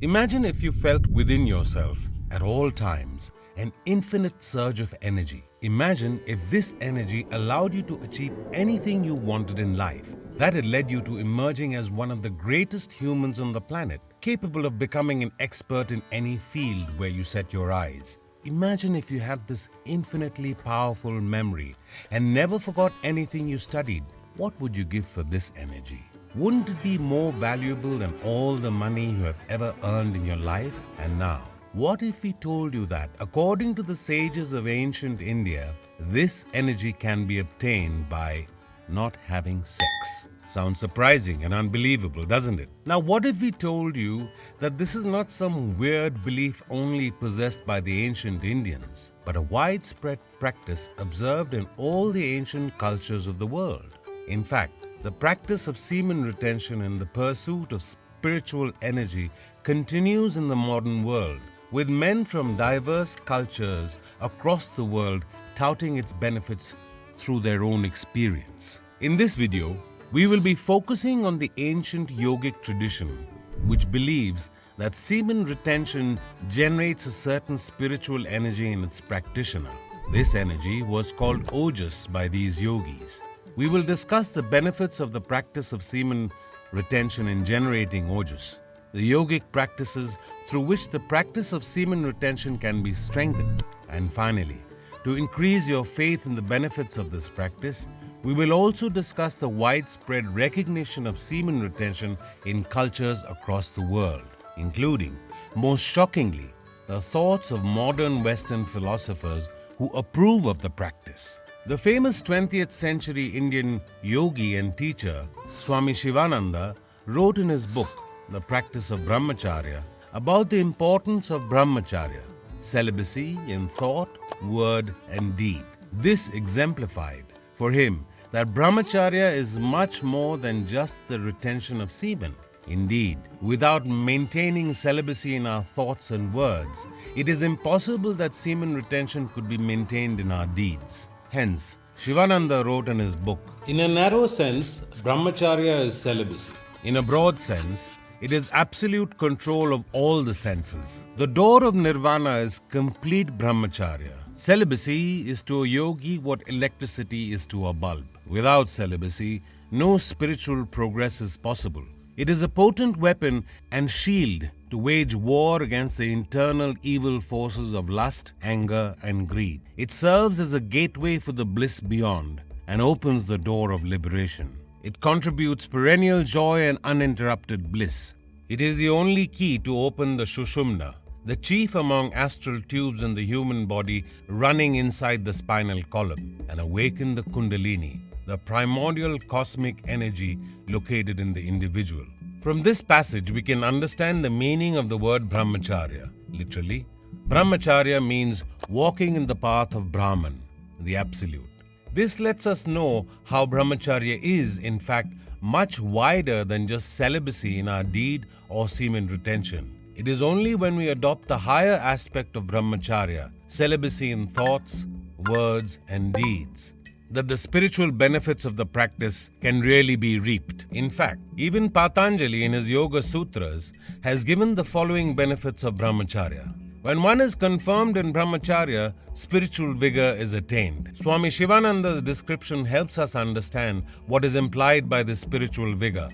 Imagine if you felt within yourself at all times an infinite surge of energy. Imagine if this energy allowed you to achieve anything you wanted in life. That had led you to emerging as one of the greatest humans on the planet, capable of becoming an expert in any field where you set your eyes. Imagine if you had this infinitely powerful memory and never forgot anything you studied. What would you give for this energy? Wouldn't it be more valuable than all the money you have ever earned in your life? And now, what if we told you that, according to the sages of ancient India, this energy can be obtained by not having sex? Sounds surprising and unbelievable, doesn't it? Now, what if we told you that this is not some weird belief only possessed by the ancient Indians, but a widespread practice observed in all the ancient cultures of the world? In fact, the practice of semen retention and the pursuit of spiritual energy continues in the modern world, with men from diverse cultures across the world touting its benefits through their own experience. In this video, we will be focusing on the ancient yogic tradition, which believes that semen retention generates a certain spiritual energy in its practitioner. This energy was called Ojas by these yogis. We will discuss the benefits of the practice of semen retention in generating Ojas, the yogic practices through which the practice of semen retention can be strengthened, and finally, to increase your faith in the benefits of this practice, we will also discuss the widespread recognition of semen retention in cultures across the world, including, most shockingly, the thoughts of modern Western philosophers who approve of the practice. The famous 20th century Indian yogi and teacher Swami Shivananda wrote in his book, The Practice of Brahmacharya, about the importance of brahmacharya, celibacy in thought, word and deed. This exemplified for him that brahmacharya is much more than just the retention of semen. Indeed, without maintaining celibacy in our thoughts and words, it is impossible that semen retention could be maintained in our deeds. Hence, Shivananda wrote in his book, in a narrow sense, brahmacharya is celibacy. In a broad sense, it is absolute control of all the senses. The door of nirvana is complete brahmacharya. Celibacy is to a yogi what electricity is to a bulb. Without celibacy, no spiritual progress is possible. It is a potent weapon and shield to wage war against the internal evil forces of lust, anger, and greed. It serves as a gateway for the bliss beyond and opens the door of liberation. It contributes perennial joy and uninterrupted bliss. It is the only key to open the Sushumna, the chief among astral tubes in the human body running inside the spinal column, and awaken the kundalini, the primordial cosmic energy located in the individual. From this passage, we can understand the meaning of the word brahmacharya. Literally, brahmacharya means walking in the path of Brahman, the Absolute. This lets us know how brahmacharya is, in fact, much wider than just celibacy in our deed or semen retention. It is only when we adopt the higher aspect of brahmacharya, celibacy in thoughts, words, and deeds, that the spiritual benefits of the practice can really be reaped. In fact, even Patanjali in his Yoga Sutras has given the following benefits of brahmacharya. When one is confirmed in brahmacharya, spiritual vigor is attained. Swami Shivananda's description helps us understand what is implied by this spiritual vigor.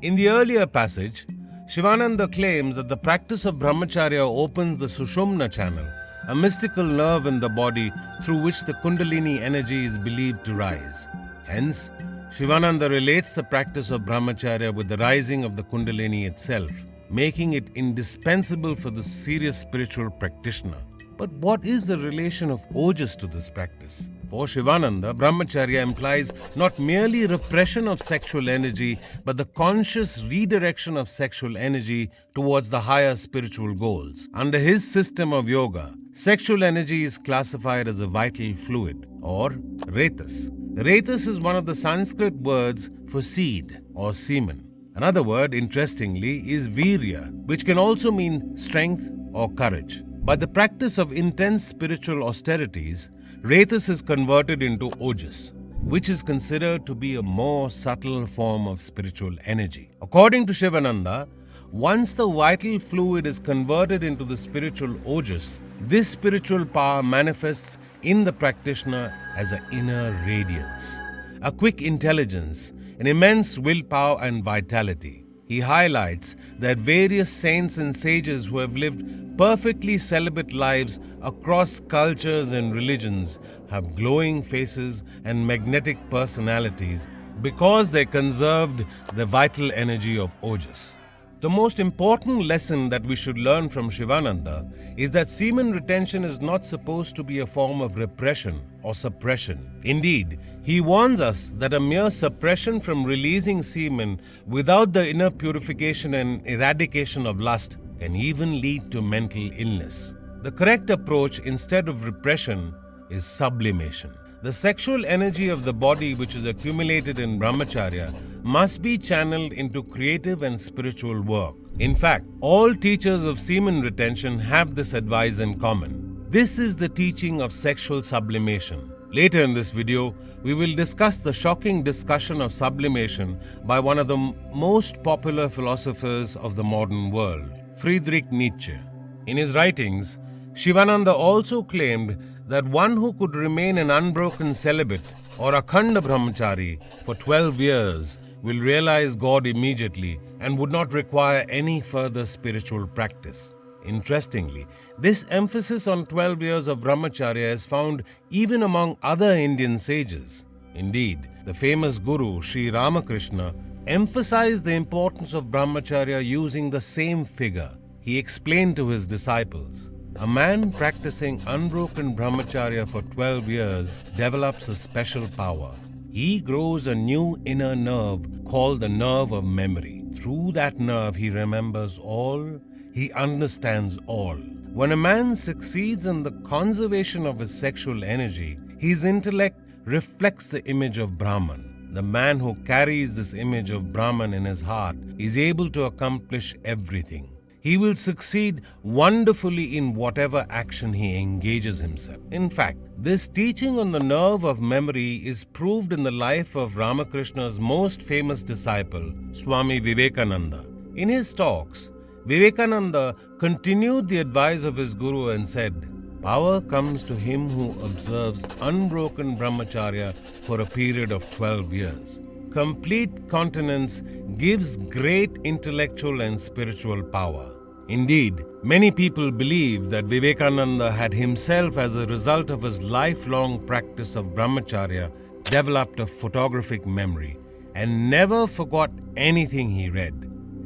In the earlier passage, Shivananda claims that the practice of brahmacharya opens the Sushumna channel, a mystical nerve in the body through which the kundalini energy is believed to rise. Hence, Shivananda relates the practice of brahmacharya with the rising of the kundalini itself, making it indispensable for the serious spiritual practitioner. But what is the relation of Ojas to this practice? For Shivananda, brahmacharya implies not merely repression of sexual energy, but the conscious redirection of sexual energy towards the higher spiritual goals. Under his system of yoga, sexual energy is classified as a vital fluid, or retas. Retas is one of the Sanskrit words for seed or semen. Another word, interestingly, is virya, which can also mean strength or courage. By the practice of intense spiritual austerities, retas is converted into ojas, which is considered to be a more subtle form of spiritual energy. According to Shivananda, Once the vital fluid is converted into the spiritual ojas, this spiritual power manifests in the practitioner as an inner radiance, a quick intelligence, an immense willpower and vitality. He highlights that various saints and sages who have lived perfectly celibate lives across cultures and religions have glowing faces and magnetic personalities because they conserved the vital energy of Ojas. The most important lesson that we should learn from Shivananda is that semen retention is not supposed to be a form of repression or suppression. Indeed, he warns us that a mere suppression from releasing semen without the inner purification and eradication of lust can even lead to mental illness. The correct approach, instead of repression, is sublimation. The sexual energy of the body which is accumulated in brahmacharya must be channeled into creative and spiritual work. In fact, all teachers of semen retention have this advice in common. This is the teaching of sexual sublimation. Later in this video, we will discuss the shocking discussion of sublimation by one of the most popular philosophers of the modern world, Friedrich Nietzsche. In his writings, Shivananda also claimed that one who could remain an unbroken celibate or akhanda brahmachari for 12 years will realize God immediately and would not require any further spiritual practice. Interestingly, this emphasis on 12 years of brahmacharya is found even among other Indian sages. Indeed, the famous guru Sri Ramakrishna emphasized the importance of brahmacharya using the same figure. He explained to his disciples, "A man practicing unbroken brahmacharya for 12 years develops a special power. He grows a new inner nerve called the nerve of memory. Through that nerve he remembers all, he understands all. When a man succeeds in the conservation of his sexual energy, his intellect reflects the image of Brahman. The man who carries this image of Brahman in his heart is able to accomplish everything. He will succeed wonderfully in whatever action he engages himself." In fact, this teaching on the nerve of memory is proved in the life of Ramakrishna's most famous disciple, Swami Vivekananda. In his talks, Vivekananda continued the advice of his guru and said, "Power comes to him who observes unbroken brahmacharya for a period of 12 years. Complete continence gives great intellectual and spiritual power." Indeed, many people believe that Vivekananda had himself, as a result of his lifelong practice of brahmacharya, developed a photographic memory and never forgot anything he read.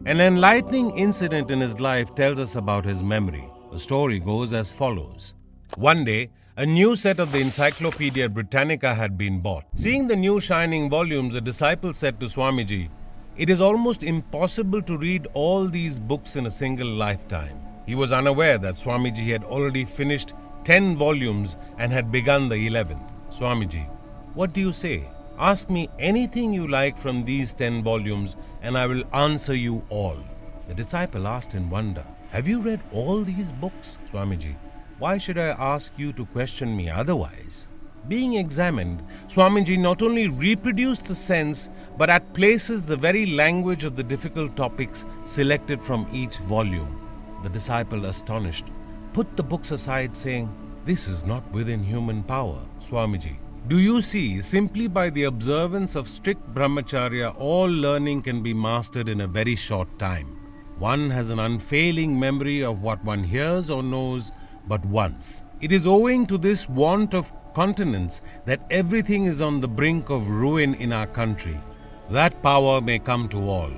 An enlightening incident in his life tells us about his memory. The story goes as follows. One day, a new set of the Encyclopedia Britannica had been bought. Seeing the new shining volumes, a disciple said to Swamiji, "It is almost impossible to read all these books in a single lifetime." He was unaware that Swamiji had already finished 10 volumes and had begun the 11th. "Swamiji, what do you say? Ask me anything you like from these 10 volumes and I will answer you all." The disciple asked in wonder, "Have you read all these books?" "Swamiji, why should I ask you to question me otherwise?" Being examined, Swamiji not only reproduced the sense but at places the very language of the difficult topics selected from each volume. The disciple, astonished, put the books aside, saying, "This is not within human power." "Swamiji, do you see, simply by the observance of strict brahmacharya, all learning can be mastered in a very short time. One has an unfailing memory of what one hears or knows but once. It is owing to this want of continence that everything is on the brink of ruin in our country. That power may come to all.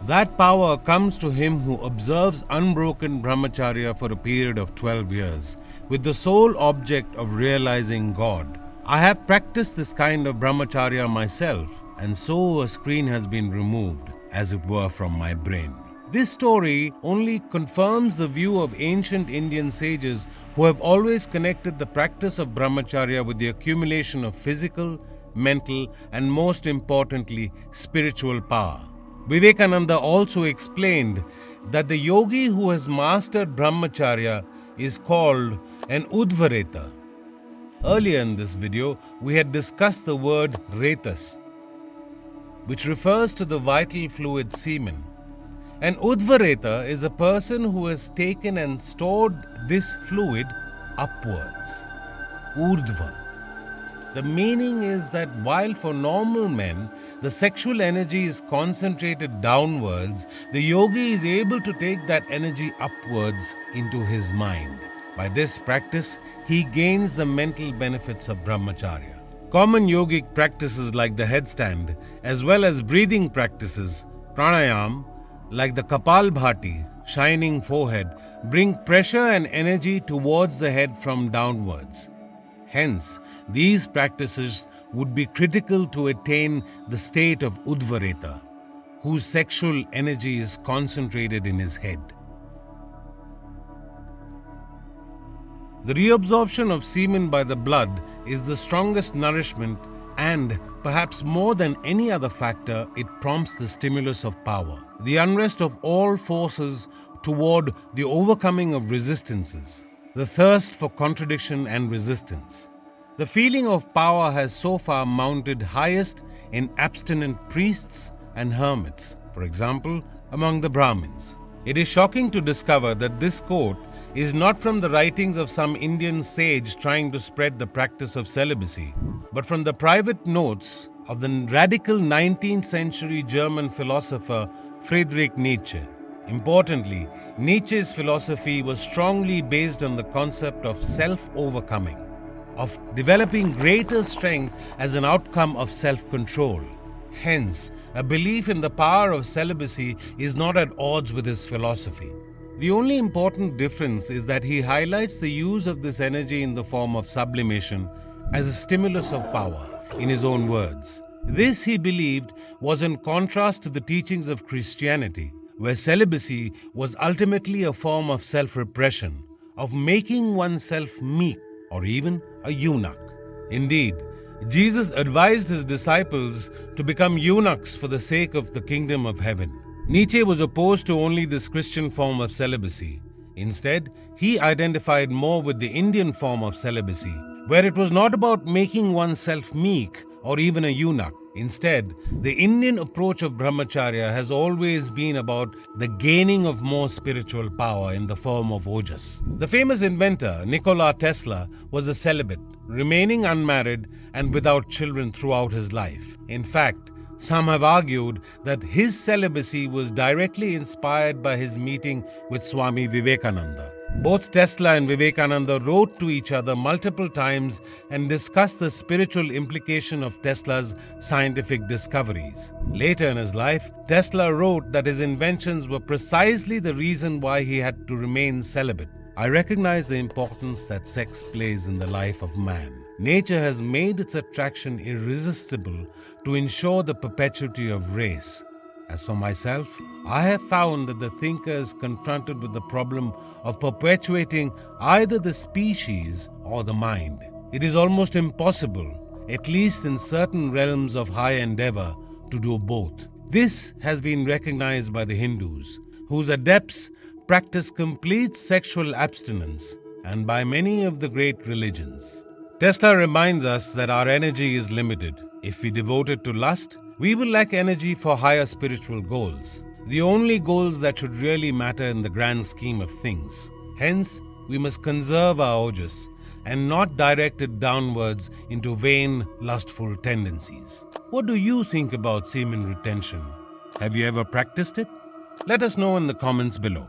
That power comes to him who observes unbroken brahmacharya for a period of 12 years, with the sole object of realizing God. I have practiced this kind of brahmacharya myself, and so a screen has been removed, as it were, from my brain. This story only confirms the view of ancient Indian sages who have always connected the practice of brahmacharya with the accumulation of physical, mental, and most importantly, spiritual power. Vivekananda also explained that the yogi who has mastered brahmacharya is called an udvareta. Earlier in this video, we had discussed the word retas, which refers to the vital fluid semen. An Udvareta is a person who has taken and stored this fluid upwards. Urdhva. The meaning is that while for normal men the sexual energy is concentrated downwards, the yogi is able to take that energy upwards into his mind. By this practice, he gains the mental benefits of brahmacharya. Common yogic practices like the headstand, as well as breathing practices, pranayam, like the Kapalbhati, shining forehead, bring pressure and energy towards the head from downwards. Hence, these practices would be critical to attain the state of Udvareta, whose sexual energy is concentrated in his head. The reabsorption of semen by the blood is the strongest nourishment, and, perhaps more than any other factor, it prompts the stimulus of power, the unrest of all forces toward the overcoming of resistances, the thirst for contradiction and resistance. The feeling of power has so far mounted highest in abstinent priests and hermits, for example, among the Brahmins. It is shocking to discover that this quote is not from the writings of some Indian sage trying to spread the practice of celibacy, but from the private notes of the radical 19th century German philosopher Friedrich Nietzsche. Importantly, Nietzsche's philosophy was strongly based on the concept of self-overcoming, of developing greater strength as an outcome of self-control. Hence, a belief in the power of celibacy is not at odds with his philosophy. The only important difference is that he highlights the use of this energy in the form of sublimation as a stimulus of power, in his own words. This, he believed, was in contrast to the teachings of Christianity, where celibacy was ultimately a form of self-repression, of making oneself meek or even a eunuch. Indeed, Jesus advised his disciples to become eunuchs for the sake of the kingdom of heaven. Nietzsche was opposed to only this Christian form of celibacy. Instead, he identified more with the Indian form of celibacy, where it was not about making oneself meek or even a eunuch. Instead, the Indian approach of brahmacharya has always been about the gaining of more spiritual power in the form of Ojas. The famous inventor Nikola Tesla was a celibate, remaining unmarried and without children throughout his life. In fact, some have argued that his celibacy was directly inspired by his meeting with Swami Vivekananda. Both Tesla and Vivekananda wrote to each other multiple times and discussed the spiritual implication of Tesla's scientific discoveries. Later in his life, Tesla wrote that his inventions were precisely the reason why he had to remain celibate. I recognize the importance that sex plays in the life of man. Nature has made its attraction irresistible to ensure the perpetuity of race. As for myself, I have found that the thinker is confronted with the problem of perpetuating either the species or the mind. It is almost impossible, at least in certain realms of high endeavor, to do both. This has been recognized by the Hindus, whose adepts practice complete sexual abstinence, and by many of the great religions. Tesla reminds us that our energy is limited. If we devote it to lust, we will lack energy for higher spiritual goals, the only goals that should really matter in the grand scheme of things. Hence, we must conserve our ojas and not direct it downwards into vain, lustful tendencies. What do you think about semen retention? Have you ever practiced it? Let us know in the comments below.